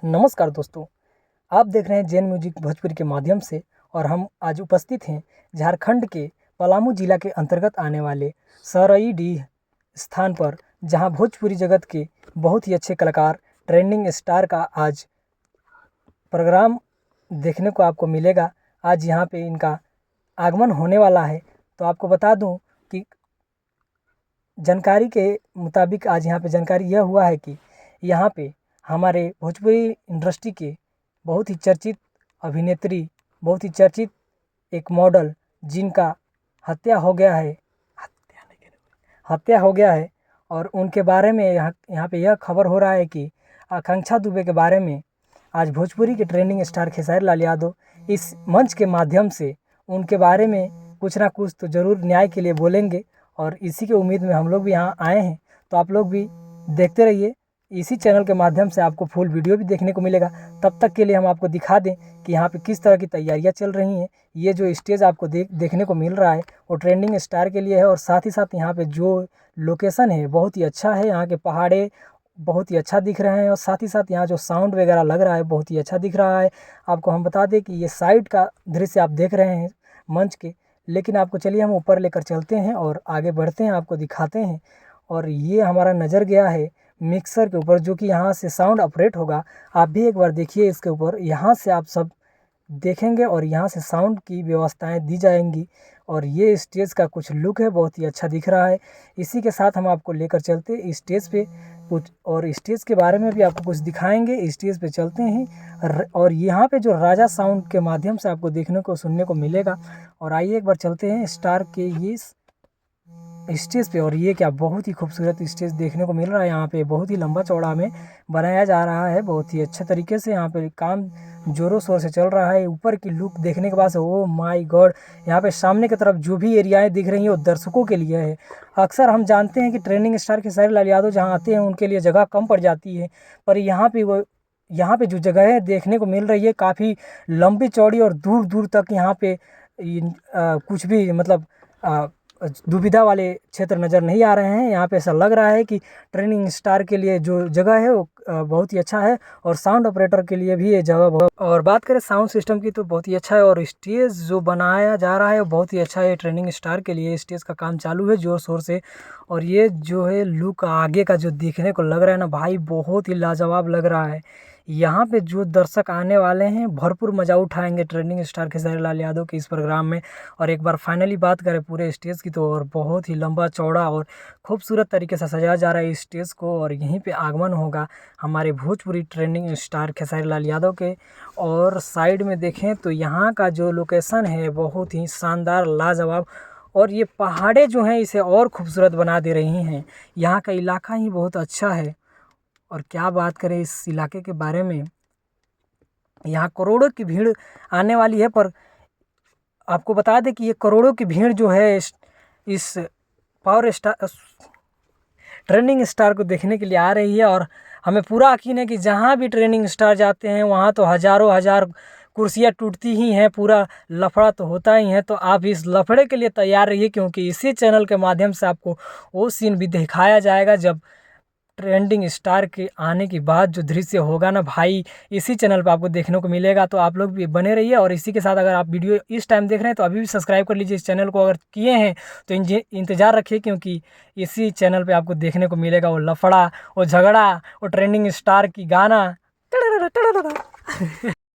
नमस्कार दोस्तों, आप देख रहे हैं जेन म्यूजिक भोजपुरी के माध्यम से। और हम आज उपस्थित हैं झारखंड के पलामू जिला के अंतर्गत आने वाले सरईडीह स्थान पर, जहां भोजपुरी जगत के बहुत ही अच्छे कलाकार ट्रेंडिंग स्टार का आज प्रोग्राम देखने को आपको मिलेगा। आज यहां पे इनका आगमन होने वाला है। तो आपको बता दूं कि जानकारी के मुताबिक आज यहाँ पे जानकारी यह हुआ है कि यहाँ पे हमारे भोजपुरी इंडस्ट्री के बहुत ही चर्चित अभिनेत्री, बहुत ही चर्चित एक मॉडल जिनका हत्या हो गया है और उनके बारे में यहाँ पे यह खबर हो रहा है कि आकांक्षा दुबे के बारे में आज भोजपुरी के ट्रेंडिंग स्टार खेसारी लाल यादव इस मंच के माध्यम से उनके बारे में कुछ ना कुछ तो ज़रूर न्याय के लिए बोलेंगे। और इसी के उम्मीद में हम लोग भी यहाँ आए हैं। तो आप लोग भी देखते रहिए, इसी चैनल के माध्यम से आपको फुल वीडियो भी देखने को मिलेगा। तब तक के लिए हम आपको दिखा दें कि यहाँ पे किस तरह की तैयारियाँ चल रही हैं। ये जो स्टेज आपको देखने को मिल रहा है वो ट्रेंडिंग स्टार के लिए है। और साथ ही साथ यहाँ पे जो लोकेशन है बहुत ही अच्छा है। यहाँ के पहाड़े बहुत ही अच्छा दिख रहे हैं और साथ ही साथ यहाँ जो साउंड वगैरह लग रहा है बहुत ही अच्छा दिख रहा है। आपको हम बता दें कि ये साइड का दृश्य आप देख रहे हैं मंच के, लेकिन आपको चलिए हम ऊपर लेकर चलते हैं और आगे बढ़ते हैं, आपको दिखाते हैं। और ये हमारा नज़र गया है मिक्सर के ऊपर, जो कि यहाँ से साउंड ऑपरेट होगा। आप भी एक बार देखिए इसके ऊपर, यहाँ से आप सब देखेंगे और यहाँ से साउंड की व्यवस्थाएं दी जाएंगी। और ये स्टेज का कुछ लुक है, बहुत ही अच्छा दिख रहा है। इसी के साथ हम आपको लेकर चलते स्टेज पे कुछ, और स्टेज के बारे में भी आपको कुछ दिखाएंगे। स्टेज पे चलते हैं और यहाँ पे जो राजा साउंड के माध्यम से आपको देखने को सुनने को मिलेगा। और आइए एक बार चलते हैं स्टार के ये स्टेज पे। और ये क्या बहुत ही खूबसूरत स्टेज देखने को मिल रहा है। यहाँ पे बहुत ही लंबा चौड़ा में बनाया जा रहा है, बहुत ही अच्छे तरीके से यहाँ पे काम जोरों शोर से चल रहा है। ऊपर की लुक देखने के बाद से ओ माय गॉड, यहाँ पे सामने की तरफ जो भी एरियाएं दिख रही हैं वो दर्शकों के लिए है। अक्सर हम जानते हैं कि ट्रेंडिंग स्टार खेसारी लाल यादव जहाँ आते हैं उनके लिए जगह कम पड़ जाती है, पर यहाँ पे जो जगह देखने को मिल रही है काफ़ी लंबी चौड़ी और दूर दूर तक यहाँ पे कुछ भी मतलब दुविधा वाले क्षेत्र नज़र नहीं आ रहे हैं। यहाँ पे ऐसा लग रहा है कि ट्रेनिंग स्टार के लिए जो जगह है वो बहुत ही अच्छा है और साउंड ऑपरेटर के लिए भी ये जगह बहुत। और बात करें साउंड सिस्टम की तो बहुत ही अच्छा है। और स्टेज जो बनाया जा रहा है वो बहुत ही अच्छा है। ट्रेनिंग स्टार के लिए स्टेज का काम चालू है ज़ोर शोर से। और ये जो है लुक आगे का जो देखने को लग रहा है ना भाई, बहुत ही लाजवाब लग रहा है। यहाँ पे जो दर्शक आने वाले हैं भरपूर मज़ा उठाएंगे ट्रेंडिंग स्टार खेसारी लाल यादव के इस प्रोग्राम में। और एक बार फाइनली बात करें पूरे स्टेज की तो और बहुत ही लंबा चौड़ा और खूबसूरत तरीके से सजाया जा रहा है इस स्टेज को। और यहीं पे आगमन होगा हमारे भोजपुरी ट्रेंडिंग स्टार खेसारी लाल यादव के। और साइड में देखें तो यहाँ का जो लोकेशन है बहुत ही शानदार लाजवाब, और ये पहाड़े जो हैं इसे और खूबसूरत बना दे रही हैं। यहाँ का इलाका ही बहुत अच्छा है। और क्या बात करें इस इलाके के बारे में, यहाँ करोड़ों की भीड़ आने वाली है। पर आपको बता दें कि ये करोड़ों की भीड़ जो है इस पावर स्टार ट्रेंडिंग स्टार को देखने के लिए आ रही है। और हमें पूरा यकीन है कि जहाँ भी ट्रेंडिंग स्टार जाते हैं वहाँ तो हज़ारों हज़ार कुर्सियाँ टूटती ही हैं, पूरा लफड़ा तो होता ही है। तो आप इस लफड़े के लिए तैयार रहिए, क्योंकि इसी चैनल के माध्यम से आपको वो सीन भी दिखाया जाएगा जब ट्रेंडिंग स्टार के आने के बाद जो दृश्य होगा ना भाई, इसी चैनल पर आपको देखने को मिलेगा। तो आप लोग भी बने रहिए। और इसी के साथ अगर आप वीडियो इस टाइम देख रहे हैं तो अभी भी सब्सक्राइब कर लीजिए इस चैनल को। अगर किए हैं तो इंतज़ार रखिए, क्योंकि इसी चैनल पे आपको देखने को मिलेगा वो लफड़ा, वो झगड़ा, वो ट्रेंडिंग स्टार की गाना